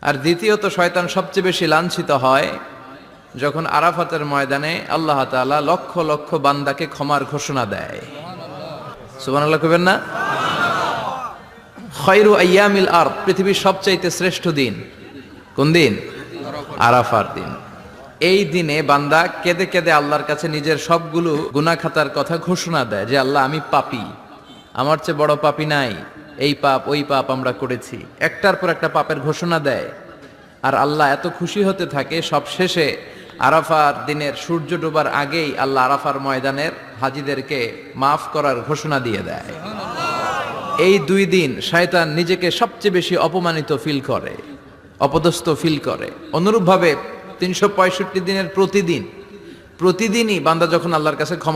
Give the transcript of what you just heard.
আর দ্বিতীয়ত শয়তান সবচেয়ে বেশি লাঞ্ছিত হয় যখন আরাফাতের ময়দানে আল্লাহ তাআলা লক্ষ লক্ষ বান্দাকে ক্ষমার ঘোষণা দেয়। সুবহানাল্লাহ কইবেন না? খায়রু আইয়ামিল আরদ, পৃথিবীর সবচাইতে শ্রেষ্ঠ দিন কোন দিন? আরাফার দিন। এই দিনে বান্দা কেঁদে কেঁদে আল্লাহর কাছে নিজের সবগুলো গুনাহ খাতার কথা ঘোষণা দেয় যে আল্লাহ আমি পাপী, আমার চেয়ে বড় পাপী নাই, এই পাপ ওই পাপ আমরা করেছি, একটার পর একটা পাপের ঘোষণা দেয়। আর আল্লাহ এত খুশি হতে থাকে, সব শেষে আরাফার দিনের সূর্য ডোবার আগেই আল্লাহ আরাফার ময়দানের হাজীদেরকে মাফ করার ঘোষণা দিয়ে দেয়। এই দুই দিন শয়তান নিজেকে সবচেয়ে বেশি অপমানিত ফিল করে, অপদস্থ ফিল করে। অনুরূপভাবে 365 দিনের প্রতিদিনই বান্দা যখন আল্লাহর কাছে ক্ষমা